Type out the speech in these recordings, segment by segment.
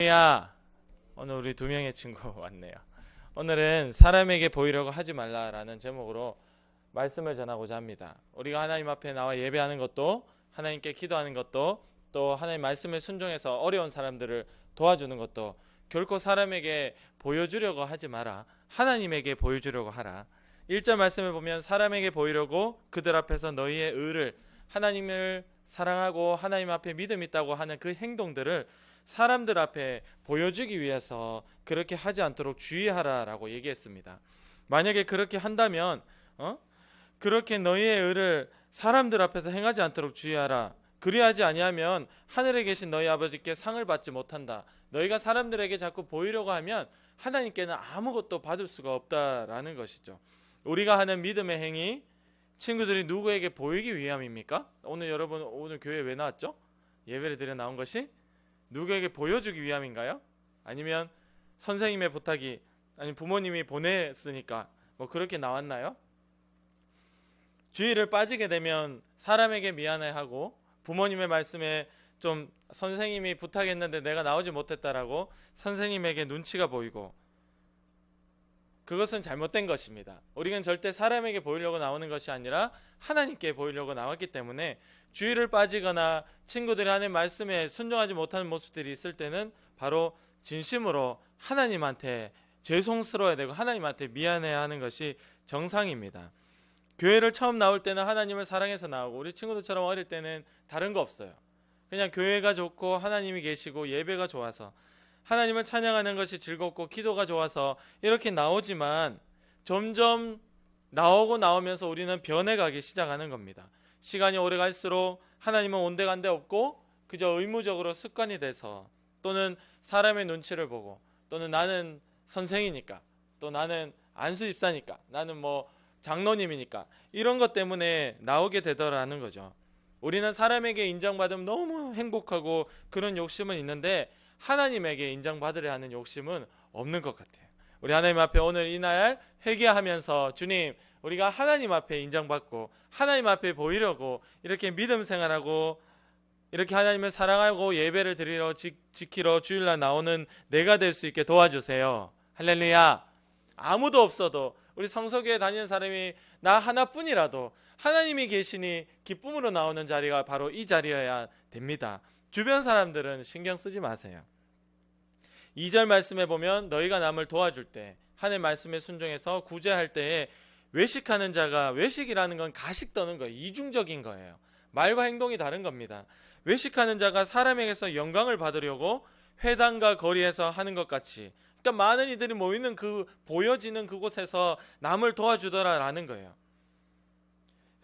야, 오늘 우리 두 명의 친구 왔네요. 오늘은 사람에게 보이려고 하지 말라라는 제목으로 말씀을 전하고자 합니다. 우리가 하나님 앞에 나와 예배하는 것도, 하나님께 기도하는 것도, 또 하나님 말씀에 순종해서 어려운 사람들을 도와주는 것도 결코 사람에게 보여주려고 하지 마라. 하나님에게 보여주려고 하라. 1절 말씀을 보면 사람에게 보이려고 그들 앞에서 너희의 의를, 하나님을 사랑하고 하나님 앞에 믿음 있다고 하는 그 행동들을 사람들 앞에 보여주기 위해서 그렇게 하지 않도록 주의하라라고 얘기했습니다. 만약에 그렇게 한다면 그렇게 너희의 의를 사람들 앞에서 행하지 않도록 주의하라. 그리하지 아니하면 하늘에 계신 너희 아버지께 상을 받지 못한다. 너희가 사람들에게 자꾸 보이려고 하면 하나님께는 아무것도 받을 수가 없다라는 것이죠. 우리가 하는 믿음의 행위, 친구들이 누구에게 보이기 위함입니까? 여러분 오늘 교회 왜 나왔죠? 예배를 드려 나온 것이 누구에게 보여주기 위함인가요? 아니면 선생님의 부탁이, 아니 부모님이 보냈으니까 그렇게 나왔나요? 주의를 빠지게 되면 사람에게 미안해하고, 부모님의 말씀에 좀 선생님이 부탁했는데 내가 나오지 못했다라고 선생님에게 눈치가 보이고, 그것은 잘못된 것입니다. 우리는 절대 사람에게 보이려고 나오는 것이 아니라 하나님께 보이려고 나왔기 때문에, 주의를 빠지거나 친구들이 하는 말씀에 순종하지 못하는 모습들이 있을 때는 바로 진심으로 하나님한테 죄송스러워야 되고 하나님한테 미안해야 하는 것이 정상입니다. 교회를 처음 나올 때는 하나님을 사랑해서 나오고, 우리 친구들처럼 어릴 때는 다른 거 없어요. 그냥 교회가 좋고 하나님이 계시고 예배가 좋아서, 하나님을 찬양하는 것이 즐겁고 기도가 좋아서 이렇게 나오지만, 점점 나오면서 우리는 변해가기 시작하는 겁니다. 시간이 오래 갈수록 하나님은 온데간데 없고 그저 의무적으로 습관이 돼서, 또는 사람의 눈치를 보고, 또는 나는 선생이니까, 또 나는 안수 집사니까, 나는 장로님이니까, 이런 것 때문에 나오게 되더라는 거죠. 우리는 사람에게 인정받으면 너무 행복하고 그런 욕심은 있는데 하나님에게 인정받으려 하는 욕심은 없는 것 같아요. 우리 하나님 앞에 오늘 이날 회개하면서, 주님, 우리가 하나님 앞에 인정받고 하나님 앞에 보이려고 이렇게 믿음 생활하고 이렇게 하나님을 사랑하고 예배를 드리러 지키러 주일날 나오는 내가 될 수 있게 도와주세요. 할렐루야. 아무도 없어도, 우리 성서교회 다니는 사람이 나 하나뿐이라도 하나님이 계시니 기쁨으로 나오는 자리가 바로 이 자리여야 됩니다. 주변 사람들은 신경 쓰지 마세요. 2절 말씀에 보면 너희가 남을 도와줄 때, 하나님 말씀에 순종해서 구제할 때에 외식하는 자가, 외식이라는 건 가식 떠는 거예요. 이중적인 거예요. 말과 행동이 다른 겁니다. 외식하는 자가 사람에게서 영광을 받으려고 회당과 거리에서 하는 것 같이, 그러니까 많은 이들이 모이는 보여지는 그곳에서 남을 도와주더라라는 거예요.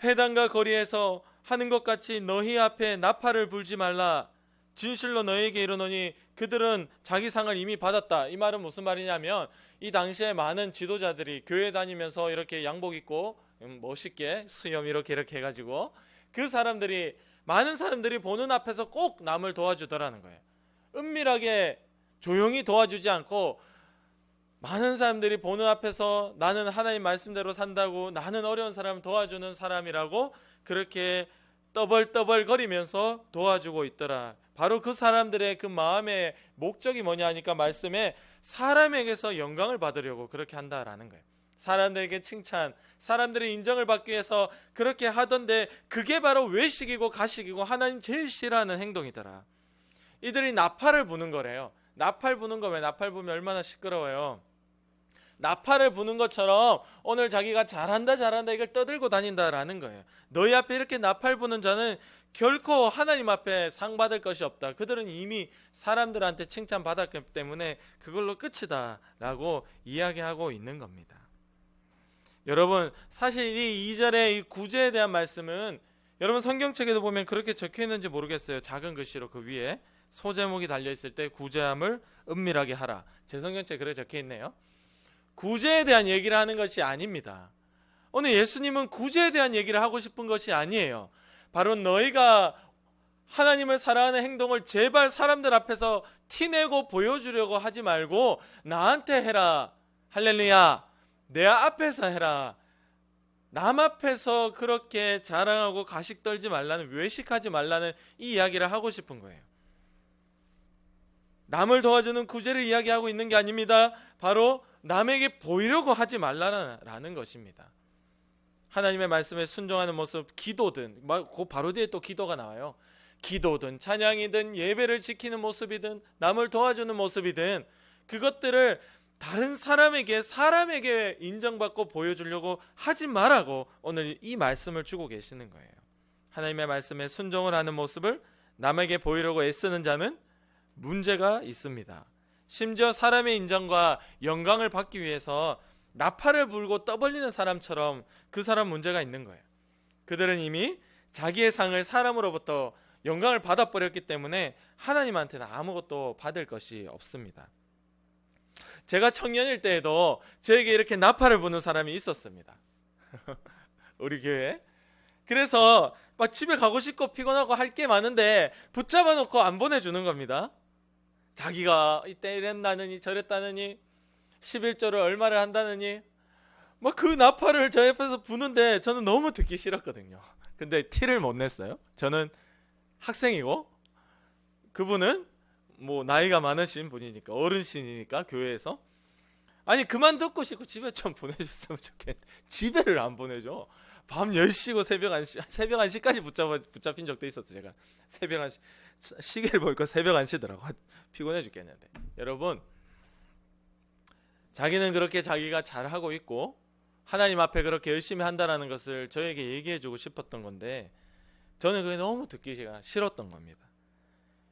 회당과 거리에서 하는 것 같이 너희 앞에 나팔을 불지 말라. 진실로 너희에게 이르노니 그들은 자기 상을 이미 받았다. 이 말은 무슨 말이냐면, 이 당시에 많은 지도자들이 교회 다니면서 이렇게 양복 입고 멋있게 수염 이렇게 해가지고, 그 사람들이, 많은 사람들이 보는 앞에서 꼭 남을 도와주더라는 거예요. 은밀하게 조용히 도와주지 않고, 많은 사람들이 보는 앞에서 나는 하나님 말씀대로 산다고, 나는 어려운 사람 도와주는 사람이라고 그렇게 떠벌떠벌거리면서 도와주고 있더라. 바로 그 사람들의 그 마음의 목적이 뭐냐 하니까, 말씀에 사람에게서 영광을 받으려고 그렇게 한다라는 거예요. 사람들에게 칭찬, 사람들의 인정을 받기 위해서 그렇게 하던데, 그게 바로 외식이고 가식이고 하나님 제일 싫어하는 행동이더라. 이들이 나팔을 부는 거래요. 나팔 부는 거, 왜 나팔 부면 얼마나 시끄러워요. 나팔을 부는 것처럼 오늘 자기가 잘한다 이걸 떠들고 다닌다라는 거예요. 너희 앞에 이렇게 나팔 부는 자는 결코 하나님 앞에 상 받을 것이 없다. 그들은 이미 사람들한테 칭찬 받았기 때문에 그걸로 끝이다 라고 이야기하고 있는 겁니다. 여러분, 사실 이 2절의 이 구제에 대한 말씀은, 여러분 성경책에도 보면 그렇게 적혀 있는지 모르겠어요. 작은 글씨로 그 위에 소제목이 달려있을 때 구제함을 은밀하게 하라. 제 성경책에 그렇게 적혀 있네요. 구제에 대한 얘기를 하는 것이 아닙니다. 오늘 예수님은 구제에 대한 얘기를 하고 싶은 것이 아니에요. 바로 너희가 하나님을 사랑하는 행동을 제발 사람들 앞에서 티내고 보여주려고 하지 말고 나한테 해라. 할렐루야. 내 앞에서 해라. 남 앞에서 그렇게 자랑하고 가식 떨지 말라는, 외식하지 말라는 이 이야기를 하고 싶은 거예요. 남을 도와주는 구제를 이야기하고 있는 게 아닙니다. 바로 남에게 보이려고 하지 말라라는 것입니다. 하나님의 말씀에 순종하는 모습, 기도든 그 바로 뒤에 또 기도가 나와요. 기도든 찬양이든 예배를 지키는 모습이든 남을 도와주는 모습이든 그것들을 다른 사람에게 인정받고 보여주려고 하지 말라고 오늘 이 말씀을 주고 계시는 거예요. 하나님의 말씀에 순종을 하는 모습을 남에게 보이려고 애쓰는 자는 문제가 있습니다. 심지어 사람의 인정과 영광을 받기 위해서 나팔을 불고 떠벌리는 사람처럼 그 사람 문제가 있는 거예요. 그들은 이미 자기의 상을 사람으로부터 영광을 받아버렸기 때문에 하나님한테는 아무것도 받을 것이 없습니다. 제가 청년일 때에도 저에게 이렇게 나팔을 부는 사람이 있었습니다. 우리 교회에. 그래서 막 집에 가고 싶고 피곤하고 할 게 많은데 붙잡아 놓고 안 보내주는 겁니다. 자기가 이때 이랬다느니 저랬다느니 11조를 얼마를 한다느니 막 그 나팔을 저 옆에서 부는데 저는 너무 듣기 싫었거든요. 근데 티를 못 냈어요. 저는 학생이고 그분은 뭐 나이가 많으신 분이니까 어르신이니까 교회에서 아니 그만 듣고 싶고 집에 좀 보내줬으면 좋겠는데 집에를 안 보내줘. 밤 10시고 새벽 1시까지 붙잡힌 적도 있었어. 제가 새벽 1시 시계를 보니까 새벽 1시더라고. 피곤해 죽겠는데. 여러분 자기는 그렇게 자기가 잘하고 있고 하나님 앞에 그렇게 열심히 한다라는 것을 저에게 얘기해주고 싶었던 건데 저는 그게 너무 듣기 싫었던 겁니다.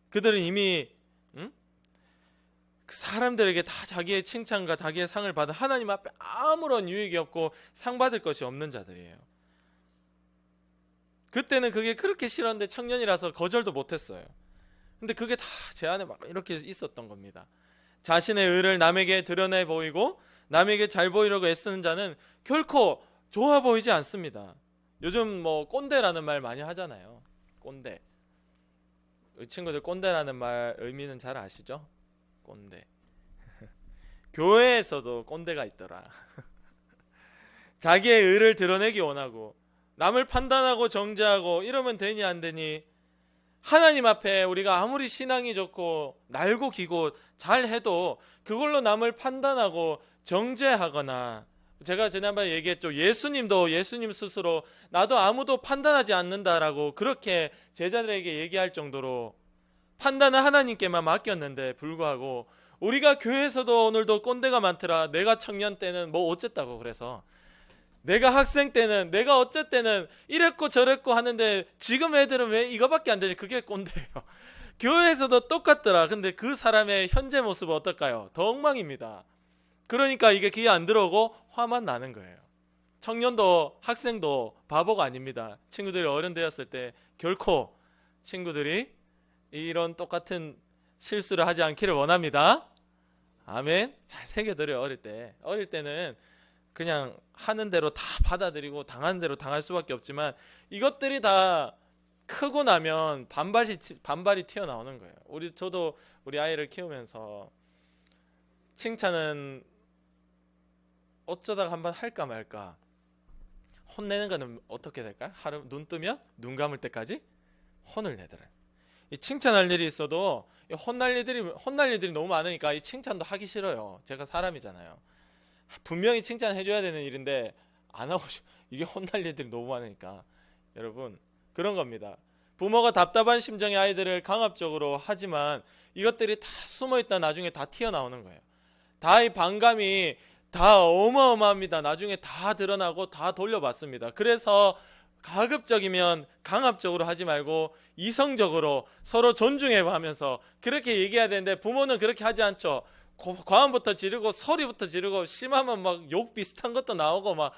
그들은 이미 그 사람들에게 다 자기의 칭찬과 자기의 상을 받은 하나님 앞에 아무런 유익이 없고 상 받을 것이 없는 자들이에요. 그때는 그게 그렇게 싫었는데 청년이라서 거절도 못했어요. 근데 그게 다 제 안에 막 이렇게 있었던 겁니다. 자신의 의를 남에게 드러내 보이고 남에게 잘 보이려고 애쓰는 자는 결코 좋아 보이지 않습니다. 요즘 뭐 꼰대라는 말 많이 하잖아요. 꼰대. 이 친구들 꼰대라는 말 의미는 잘 아시죠? 꼰대. 교회에서도 꼰대가 있더라. 자기의 의를 드러내기 원하고 남을 판단하고 정죄하고 이러면 되니 안 되니 하나님 앞에 우리가 아무리 신앙이 좋고 날고 기고 잘해도 그걸로 남을 판단하고 정죄하거나 제가 지난번에 얘기했죠. 예수님 스스로 나도 아무도 판단하지 않는다라고 그렇게 제자들에게 얘기할 정도로 판단은 하나님께만 맡겼는데 불구하고 우리가 교회에서도 오늘도 꼰대가 많더라. 내가 청년 때는 뭐 어쨌다고 그래서 내가 학생 때는 내가 어쨌때는 이랬고 저랬고 하는데 지금 애들은 왜 이거밖에 안 되지? 그게 꼰대예요. 교회에서도 똑같더라. 근데 그 사람의 현재 모습은 어떨까요? 더 엉망입니다. 그러니까 이게 귀에 안 들어오고 화만 나는 거예요. 청년도 학생도 바보가 아닙니다. 친구들이 어른 되었을 때 결코 친구들이 이런 똑같은 실수를 하지 않기를 원합니다. 아멘. 잘 새겨들어요. 어릴 때는 그냥 하는 대로 다 받아들이고 당하는 대로 당할 수밖에 없지만 이것들이 다 크고 나면 반발이 튀어나오는 거예요. 저도 우리 아이를 키우면서 칭찬은 어쩌다가 한번 할까 말까. 혼내는 거는 어떻게 될까요? 하루 눈 뜨면 눈 감을 때까지 혼을 내더라고요. 이 칭찬할 일이 있어도 혼날 일들이 너무 많으니까 이 칭찬도 하기 싫어요. 제가 사람이잖아요. 분명히 칭찬해줘야 되는 일인데 안 하고 싶어. 이게 혼날 일들이 너무 많으니까. 여러분 그런 겁니다. 부모가 답답한 심정의 아이들을 강압적으로 하지만 이것들이 다 숨어있다 나중에 다 튀어나오는 거예요. 다 이 반감이 다 어마어마합니다. 나중에 다 드러나고 다 돌려받습니다. 그래서 가급적이면 강압적으로 하지 말고 이성적으로 서로 존중해가면서 그렇게 얘기해야 되는데 부모는 그렇게 하지 않죠. 과음부터 지르고 소리부터 지르고 심하면 막 욕 비슷한 것도 나오고 막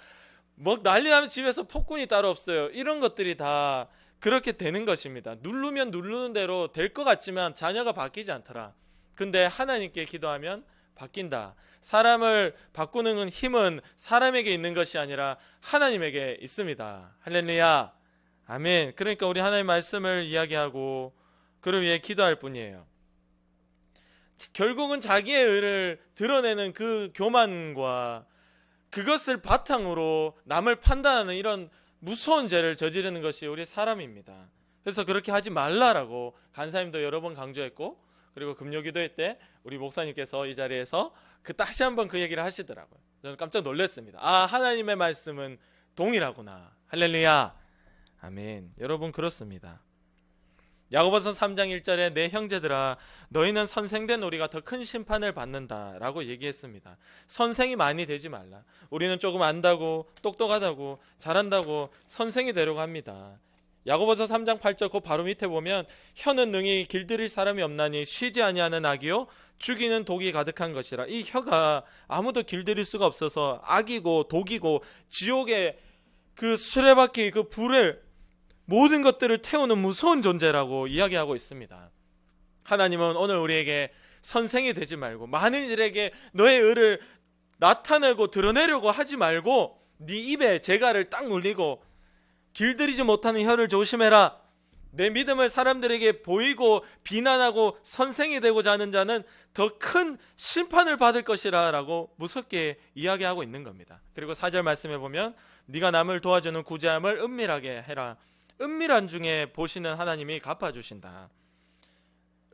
난리 나면 집에서 폭군이 따로 없어요. 이런 것들이 다 그렇게 되는 것입니다. 누르면 누르는 대로 될 것 같지만 자녀가 바뀌지 않더라. 근데 하나님께 기도하면 바뀐다. 사람을 바꾸는 힘은 사람에게 있는 것이 아니라 하나님에게 있습니다. 할렐루야. 아멘. 그러니까 우리 하나님의 말씀을 이야기하고 그를 위해 기도할 뿐이에요. 결국은 자기의 의를 드러내는 그 교만과 그것을 바탕으로 남을 판단하는 이런 무서운 죄를 저지르는 것이 우리 사람입니다. 그래서 그렇게 하지 말라라고 간사님도 여러 번 강조했고 그리고 금요기도회 때 우리 목사님께서 이 자리에서 다시 한번 그 얘기를 하시더라고요. 저는 깜짝 놀랐습니다. 아, 하나님의 말씀은 동일하구나. 할렐루야. 아멘. 여러분, 그렇습니다. 야고보서 3장 1절에 내 형제들아 너희는 선생된 우리가 더 큰 심판을 받는다라고 얘기했습니다. 선생이 많이 되지 말라. 우리는 조금 안다고 똑똑하다고 잘한다고 선생이 되려고 합니다. 야고보서 3장 8절 그 바로 밑에 보면 혀는 능히 길들일 사람이 없나니 쉬지 아니하는 악이요 죽이는 독이 가득한 것이라. 이 혀가 아무도 길들일 수가 없어서 악이고 독이고 지옥의 그 수레바퀴 그 불을 모든 것들을 태우는 무서운 존재라고 이야기하고 있습니다. 하나님은 오늘 우리에게 선생이 되지 말고 많은 이들에게 너의 의를 나타내고 드러내려고 하지 말고 네 입에 재갈을 딱 물리고 길들이지 못하는 혀를 조심해라. 내 믿음을 사람들에게 보이고 비난하고 선생이 되고자 하는 자는 더 큰 심판을 받을 것이라 라고 무섭게 이야기하고 있는 겁니다. 그리고 4절 말씀해 보면 네가 남을 도와주는 구제함을 은밀하게 해라. 은밀한 중에 보시는 하나님이 갚아주신다.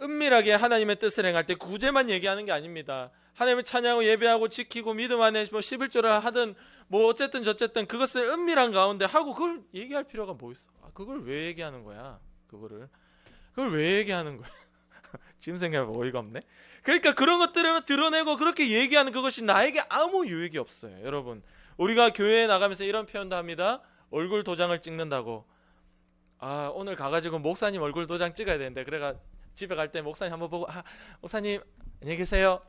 은밀하게 하나님의 뜻을 행할 때 구제만 얘기하는 게 아닙니다. 하나님을 찬양하고 예배하고 지키고 믿음 안에 11조를 하든 뭐 어쨌든 저쨌든 그것을 은밀한 가운데 하고 그걸 얘기할 필요가 뭐 있어? 그걸 왜 얘기하는 거야? 그걸 왜 얘기하는 거야? 지금 생각해보면 어이가 없네. 그러니까 그런 것들을 드러내고 그렇게 얘기하는 그것이 나에게 아무 유익이 없어요. 여러분, 우리가 교회에 나가면서 이런 표현도 합니다. 얼굴 도장을 찍는다고. 아, 오늘 가가지고 목사님 얼굴 도장 찍어야 되는데 그래가 집에 갈 때 목사님 한번 보고 목사님 안녕히 계세요.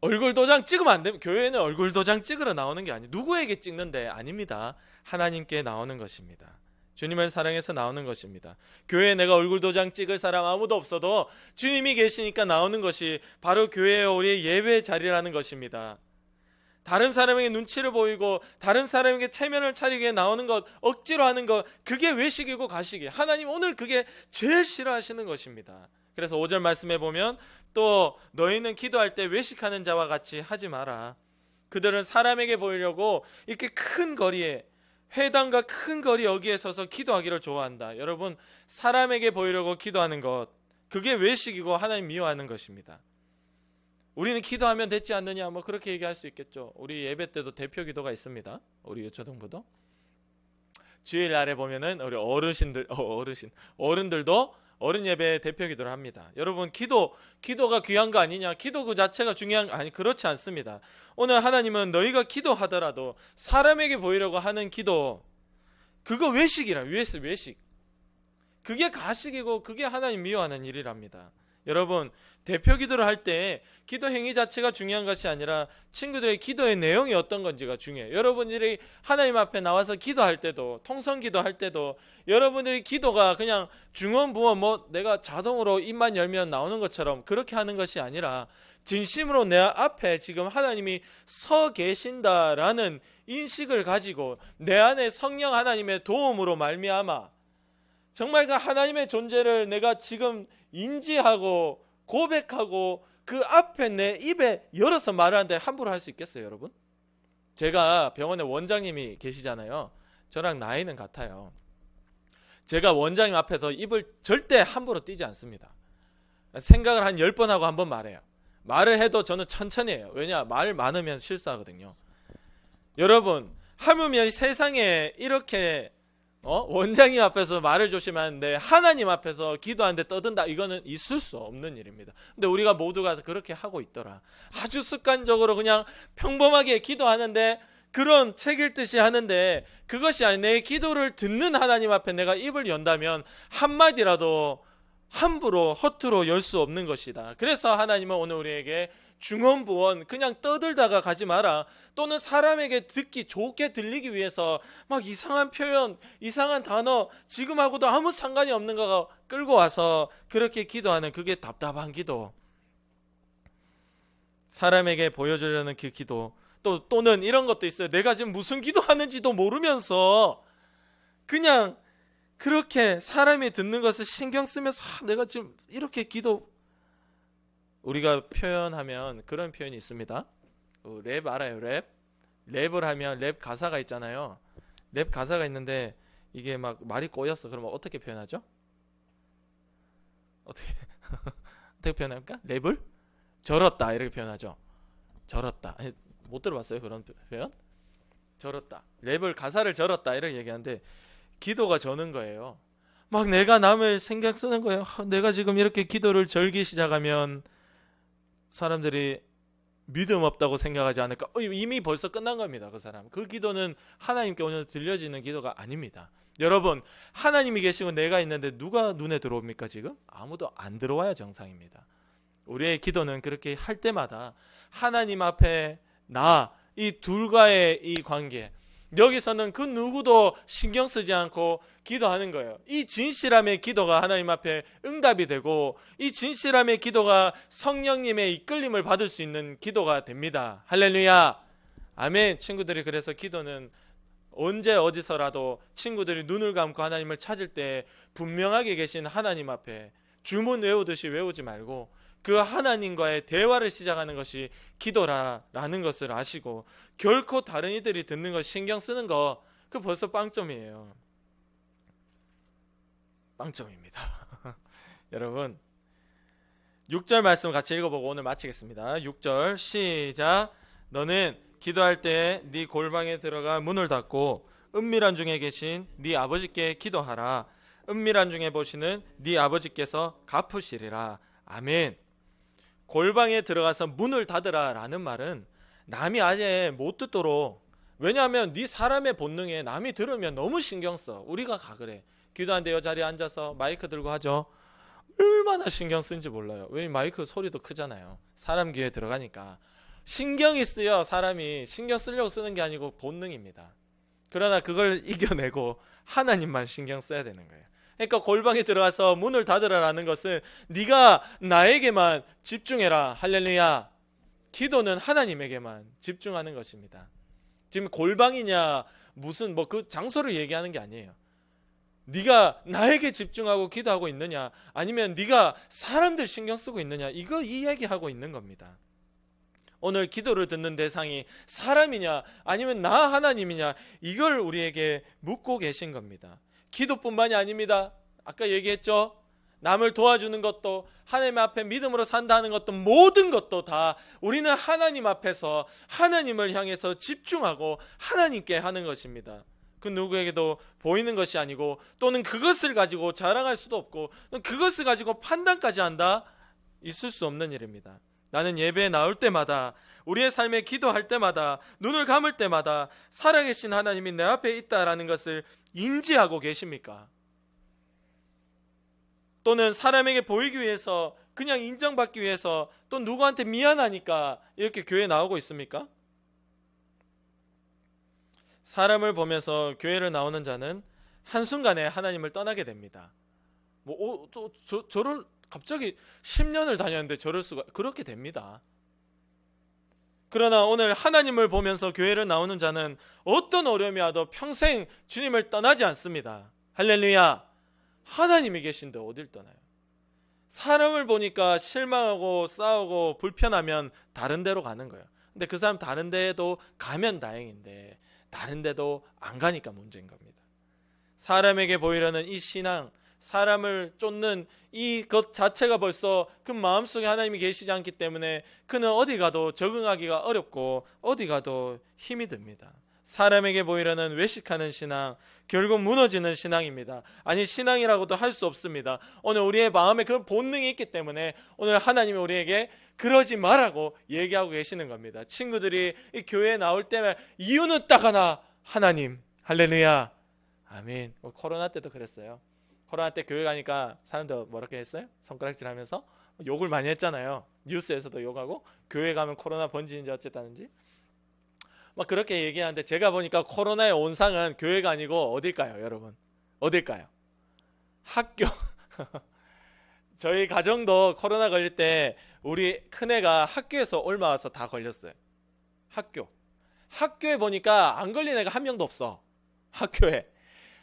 얼굴 도장 찍으면 안 됩니다. 교회는 얼굴 도장 찍으러 나오는 게 아니에요. 누구에게 찍는데? 아닙니다. 하나님께 나오는 것입니다. 주님을 사랑해서 나오는 것입니다. 교회에 내가 얼굴 도장 찍을 사람 아무도 없어도 주님이 계시니까 나오는 것이 바로 교회의 우리의 예배 자리라는 것입니다. 다른 사람에게 눈치를 보이고 다른 사람에게 체면을 차리기 위해 나오는 것, 억지로 하는 것, 그게 외식이고 가식이. 하나님 오늘 그게 제일 싫어하시는 것입니다. 그래서 5절 말씀해 보면 또 너희는 기도할 때 외식하는 자와 같이 하지 마라. 그들은 사람에게 보이려고 이렇게 큰 거리에, 회당과 큰 거리 여기에 서서 기도하기를 좋아한다. 여러분, 사람에게 보이려고 기도하는 것, 그게 외식이고 하나님 미워하는 것입니다. 우리는 기도하면 됐지 않느냐, 뭐 그렇게 얘기할 수 있겠죠. 우리 예배 때도 대표 기도가 있습니다. 우리 유초등부도 주일날에 보면은 우리 어른들도 어른 예배 대표 기도를 합니다. 여러분, 기도가 귀한 거 아니냐? 기도 그 자체가 중요한 거 아니, 그렇지 않습니다. 오늘 하나님은 너희가 기도하더라도 사람에게 보이려고 하는 기도, 그거 외식이라. 외식. 그게 가식이고 그게 하나님 미워하는 일이랍니다. 여러분, 대표 기도를 할 때 기도 행위 자체가 중요한 것이 아니라 친구들의 기도의 내용이 어떤 건지가 중요해요. 여러분들이 하나님 앞에 나와서 기도할 때도, 통성 기도할 때도 여러분들이 기도가 그냥 중언부언 뭐 내가 자동으로 입만 열면 나오는 것처럼 그렇게 하는 것이 아니라 진심으로 내 앞에 지금 하나님이 서 계신다라는 인식을 가지고 내 안에 성령 하나님의 도움으로 말미암아 정말 그 하나님의 존재를 내가 지금 인지하고 고백하고 그 앞에 내 입에 열어서 말하는데 함부로 할 수 있겠어요, 여러분? 제가 병원에 원장님이 계시잖아요. 저랑 나이는 같아요. 제가 원장님 앞에서 입을 절대 함부로 띄지 않습니다. 생각을 한 10번 하고 한 번 말해요. 말을 해도 저는 천천히 해요. 왜냐? 말 많으면 실수하거든요. 여러분, 하물며 세상에 이렇게 원장님 앞에서 말을 조심하는데 하나님 앞에서 기도하는데 떠든다, 이거는 있을 수 없는 일입니다. 근데 우리가 모두가 그렇게 하고 있더라. 아주 습관적으로 그냥 평범하게 기도하는데 그런 책 읽듯이 하는데 그것이 아니, 내 기도를 듣는 하나님 앞에 내가 입을 연다면 한마디라도 함부로 허투루 열 수 없는 것이다. 그래서 하나님은 오늘 우리에게 중언부언 그냥 떠들다가 가지 마라. 또는 사람에게 듣기 좋게 들리기 위해서 막 이상한 표현, 이상한 단어, 지금하고도 아무 상관이 없는 거가 끌고 와서 그렇게 기도하는, 그게 답답한 기도, 사람에게 보여주려는 그 기도, 또는 이런 것도 있어요. 내가 지금 무슨 기도하는지도 모르면서 그냥 그렇게 사람이 듣는 것을 신경 쓰면서 내가 지금 이렇게 우리가 표현하면 그런 표현이 있습니다. 랩 알아요? 랩을 하면 랩 가사가 있잖아요. 랩 가사가 있는데 이게 막 말이 꼬였어. 그러면 어떻게 표현하죠? 어떻게? 어떻게 표현할까? 랩을 절었다 이렇게 표현하죠. 절었다. 못 들어봤어요 그런 표현? 절었다. 랩을 가사를 절었다 이렇게 얘기하는데 기도가 저는 거예요. 막 내가 남을 신경 쓰는 거예요. 내가 지금 이렇게 기도를 절기 시작하면 사람들이 믿음 없다고 생각하지 않을까? 이미 벌써 끝난 겁니다. 그 사람. 그 기도는 하나님께 오늘 들려지는 기도가 아닙니다. 여러분, 하나님이 계시고 내가 있는데 누가 눈에 들어옵니까 지금? 아무도 안 들어와야 정상입니다. 우리의 기도는 그렇게 할 때마다 하나님 앞에 이 둘과의 이 관계, 여기서는 그 누구도 신경 쓰지 않고 기도하는 거예요. 이 진실함의 기도가 하나님 앞에 응답이 되고 이 진실함의 기도가 성령님의 이끌림을 받을 수 있는 기도가 됩니다. 할렐루야. 아멘. 친구들이 그래서 기도는 언제 어디서라도 친구들이 눈을 감고 하나님을 찾을 때 분명하게 계신 하나님 앞에 주문 외우듯이 외우지 말고 그 하나님과의 대화를 시작하는 것이 기도라는 것을 아시고 결코 다른 이들이 듣는 거 신경 쓰는 거 그 벌써 빵점이에요. 빵점입니다. 여러분 6절 말씀 같이 읽어보고 오늘 마치겠습니다. 6절 시작. 너는 기도할 때 네 골방에 들어가 문을 닫고 은밀한 중에 계신 네 아버지께 기도하라. 은밀한 중에 보시는 네 아버지께서 갚으시리라. 아멘. 골방에 들어가서 문을 닫으라 라는 말은 남이 아예 못 듣도록, 왜냐하면 네 사람의 본능에 남이 들으면 너무 신경 써. 우리가 그래. 기도하는데 이 자리에 앉아서 마이크 들고 하죠. 얼마나 신경 쓰는지 몰라요. 왜 마이크 소리도 크잖아요. 사람 귀에 들어가니까 신경이 쓰여. 사람이 신경 쓰려고 쓰는 게 아니고 본능입니다. 그러나 그걸 이겨내고 하나님만 신경 써야 되는 거예요. 그러니까 골방에 들어가서 문을 닫으라라는 것은 네가 나에게만 집중해라. 할렐루야. 기도는 하나님에게만 집중하는 것입니다. 지금 골방이냐 무슨 그 장소를 얘기하는 게 아니에요. 네가 나에게 집중하고 기도하고 있느냐 아니면 네가 사람들 신경 쓰고 있느냐, 이 얘기하고 있는 겁니다. 오늘 기도를 듣는 대상이 사람이냐 아니면 나 하나님이냐, 이걸 우리에게 묻고 계신 겁니다. 기도뿐만이 아닙니다. 아까 얘기했죠. 남을 도와주는 것도, 하나님 앞에 믿음으로 산다는 것도, 모든 것도 다 우리는 하나님 앞에서 하나님을 향해서 집중하고 하나님께 하는 것입니다. 그 누구에게도 보이는 것이 아니고, 또는 그것을 가지고 자랑할 수도 없고, 그것을 가지고 판단까지 한다? 있을 수 없는 일입니다. 나는 예배에 나올 때마다, 우리의 삶에 기도할 때마다, 눈을 감을 때마다 살아계신 하나님이 내 앞에 있다라는 것을 인지하고 계십니까? 또는 사람에게 보이기 위해서, 그냥 인정받기 위해서, 또 누구한테 미안하니까 이렇게 교회에 나오고 있습니까? 사람을 보면서 교회를 나오는 자는 한순간에 하나님을 떠나게 됩니다. 저를 갑자기 10년을 다녔는데 저럴 수가, 그렇게 됩니다. 그러나 오늘 하나님을 보면서 교회를 나오는 자는 어떤 어려움이 와도 평생 주님을 떠나지 않습니다. 할렐루야. 하나님이 계신데 어딜 떠나요? 사람을 보니까 실망하고 싸우고 불편하면 다른 데로 가는 거예요. 근데 그 사람 다른 데에도 가면 다행인데 다른 데도 안 가니까 문제인 겁니다. 사람에게 보이려는 이 신앙, 사람을 쫓는 이것 자체가 벌써 그 마음속에 하나님이 계시지 않기 때문에 그는 어디 가도 적응하기가 어렵고 어디 가도 힘이 듭니다. 사람에게 보이려는 외식하는 신앙, 결국 무너지는 신앙입니다. 아니, 신앙이라고도 할 수 없습니다. 오늘 우리의 마음에 그 본능이 있기 때문에 오늘 하나님이 우리에게 그러지 말라고 얘기하고 계시는 겁니다. 친구들이 이 교회에 나올 때면 이유는 딱 하나, 하나님. 할렐루야. 아멘. 코로나 때도 그랬어요. 코로나 때 교회 가니까 사람들 뭐라고 했어요? 손가락질 하면서 욕을 많이 했잖아요. 뉴스에서도 욕하고, 교회 가면 코로나 번지는지 어쨌다는지 막 그렇게 얘기하는데, 제가 보니까 코로나의 온상은 교회가 아니고 어딜까요, 여러분? 어딜까요? 학교. 저희 가정도 코로나 걸릴 때 우리 큰애가 학교에서 옮아와서 다 걸렸어요. 학교에 보니까 안 걸린 애가 한 명도 없어.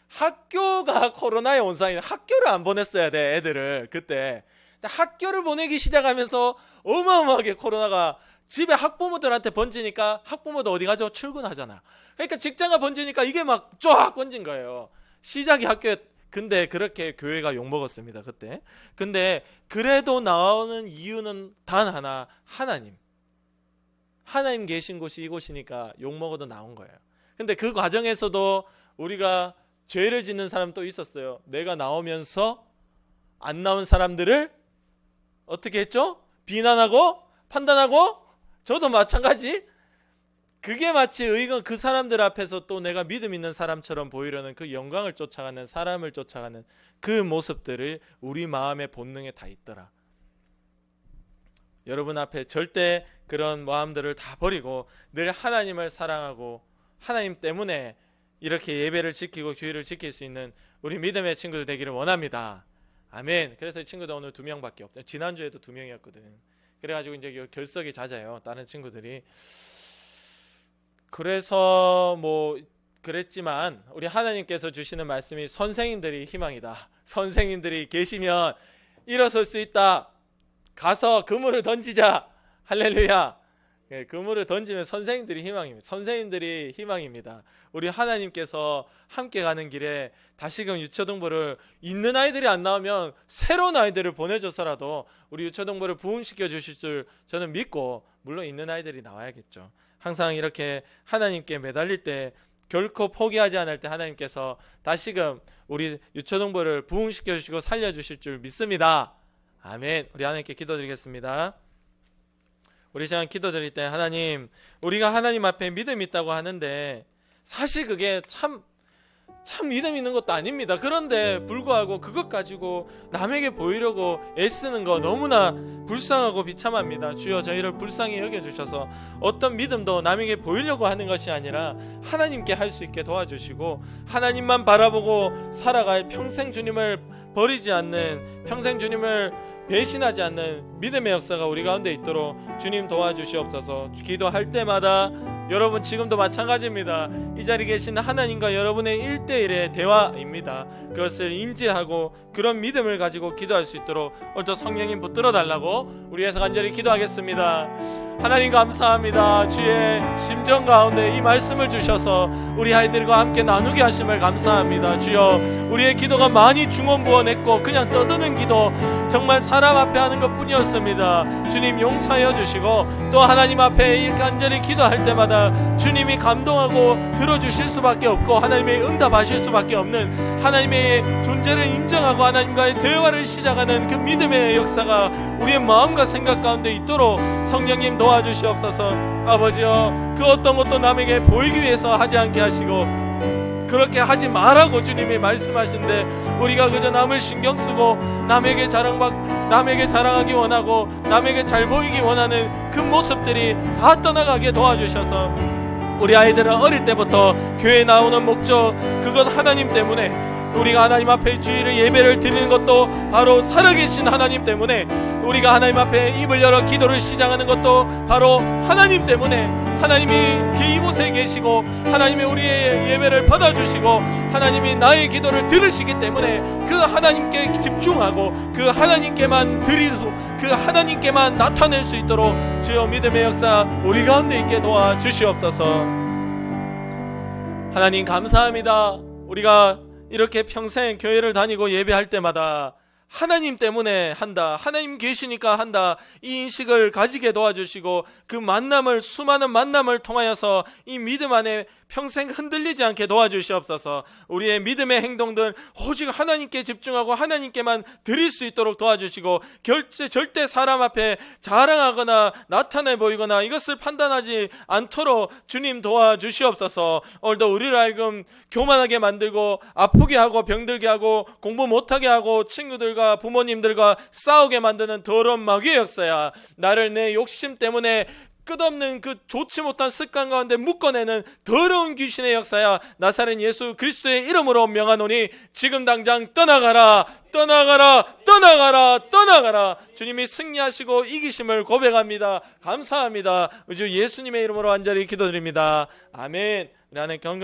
학교가 코로나의 온상이네. 학교를 안 보냈어야 돼, 애들을. 그때 학교를 보내기 시작하면서 어마어마하게 코로나가 집에 학부모들한테 번지니까, 학부모도 어디 가죠? 출근하잖아. 그러니까 직장가 번지니까 이게 막 쫙 번진 거예요. 시작이 학교에 근데 그렇게 교회가 욕먹었습니다, 그때. 근데 그래도 나오는 이유는 단 하나, 하나님 계신 곳이 이곳이니까 욕먹어도 나온 거예요. 근데 그 과정에서도 우리가 죄를 짓는 사람 또 있었어요. 내가 나오면서 안 나온 사람들을 어떻게 했죠? 비난하고 판단하고, 저도 마찬가지. 그게 마치 의건, 그 사람들 앞에서 또 내가 믿음 있는 사람처럼 보이려는 그 영광을 쫓아가는, 사람을 쫓아가는 그 모습들을 우리 마음의 본능에 다 있더라. 여러분 앞에 절대 그런 마음들을 다 버리고 늘 하나님을 사랑하고 하나님 때문에 이렇게 예배를 지키고 교회를 지킬 수 있는 우리 믿음의 친구들 되기를 원합니다. 아멘. 그래서 이 친구들 오늘 2명밖에 없어요. 지난주에도 2명이었거든. 그래가지고 이제 결석이 잦아요, 다른 친구들이. 그래서 뭐 그랬지만 우리 하나님께서 주시는 말씀이 선생님들이 희망이다. 선생님들이 계시면 일어설 수 있다. 가서 그물을 던지자. 할렐루야. 그물을 던지면 선생님들이 희망입니다. 선생님들이 희망입니다. 우리 하나님께서 함께 가는 길에 다시금 유초등부를 있는 아이들이 안 나오면 새로운 아이들을 보내줘서라도 우리 유초등부를 부흥시켜 주실 줄 저는 믿고, 물론 있는 아이들이 나와야겠죠. 항상 이렇게 하나님께 매달릴 때 결코 포기하지 않을 때 하나님께서 다시금 우리 유초등부를 부흥시켜 주시고 살려주실 줄 믿습니다. 아멘. 우리 하나님께 기도드리겠습니다. 우리 시간 기도드릴 때, 하나님, 우리가 하나님 앞에 믿음이 있다고 하는데 사실 그게 참 믿음 있는 것도 아닙니다. 그런데 불구하고 그것 가지고 남에게 보이려고 애쓰는 거 너무나 불쌍하고 비참합니다. 주여, 저희를 불쌍히 여겨주셔서 어떤 믿음도 남에게 보이려고 하는 것이 아니라 하나님께 할 수 있게 도와주시고, 하나님만 바라보고 살아갈, 평생 주님을 버리지 않는, 평생 주님을 배신하지 않는 믿음의 역사가 우리 가운데 있도록 주님 도와주시옵소서. 기도할 때마다 여러분 지금도 마찬가지입니다. 이 자리에 계신 하나님과 여러분의 1대1의 대화입니다. 그것을 인지하고 그런 믿음을 가지고 기도할 수 있도록 오늘도 성령님 붙들어 달라고 우리에서 간절히 기도하겠습니다. 하나님 감사합니다. 주의 심정 가운데 이 말씀을 주셔서 우리 아이들과 함께 나누게 하심을 감사합니다. 주여, 우리의 기도가 많이 중언부언했고 그냥 떠드는 기도, 정말 사람 앞에 하는 것 뿐이었습니다. 주님 용서하여 주시고, 또 하나님 앞에 이 간절히 기도할 때마다 주님이 감동하고 들어주실 수밖에 없고 하나님의 응답하실 수밖에 없는, 하나님의 존재를 인정하고 하나님과의 대화를 시작하는 그 믿음의 역사가 우리의 마음과 생각 가운데 있도록 성령님 도와주시옵소서. 아버지여, 그 어떤 것도 남에게 보이기 위해서 하지 않게 하시고 그렇게 하지 말라고 주님이 말씀하신데, 우리가 그저 남을 신경 쓰고 남에게 자랑하기 원하고 남에게 잘 보이기 원하는 그 모습들이 다 떠나가게 도와주셔서, 우리 아이들은 어릴 때부터 교회에 나오는 목적, 그것 하나님 때문에, 우리가 하나님 앞에 주일을 예배를 드리는 것도 바로 살아계신 하나님 때문에, 우리가 하나님 앞에 입을 열어 기도를 시작하는 것도 바로 하나님 때문에, 하나님이 이곳에 계시고 하나님이 우리의 예배를 받아주시고 하나님이 나의 기도를 들으시기 때문에 그 하나님께 집중하고 그 하나님께만 드리고 그 하나님께만 나타낼 수 있도록 주여 믿음의 역사 우리 가운데 있게 도와주시옵소서. 하나님 감사합니다. 우리가 이렇게 평생 교회를 다니고 예배할 때마다 하나님 때문에 한다, 하나님 계시니까 한다, 이 인식을 가지게 도와주시고 그 만남을, 수많은 만남을 통하여서 이 믿음 안에 평생 흔들리지 않게 도와주시옵소서. 우리의 믿음의 행동들 오직 하나님께 집중하고 하나님께만 드릴 수 있도록 도와주시고, 절대 사람 앞에 자랑하거나 나타내 보이거나 이것을 판단하지 않도록 주님 도와주시옵소서. 오늘도 우리를 하여금 교만하게 만들고 아프게 하고 병들게 하고 공부 못하게 하고 친구들과 부모님들과 싸우게 만드는 더러운 마귀의 역사야, 나를 내 욕심 때문에 끝없는 그 좋지 못한 습관 가운데 묶어내는 더러운 귀신의 역사야, 나사렛 예수 그리스도의 이름으로 명하노니 지금 당장 떠나가라, 떠나가라, 떠나가라, 떠나가라. 주님이 승리하시고 이기심을 고백합니다. 감사합니다. 우주 예수님의 이름으로 간절히 기도드립니다. 아멘. 우리 안에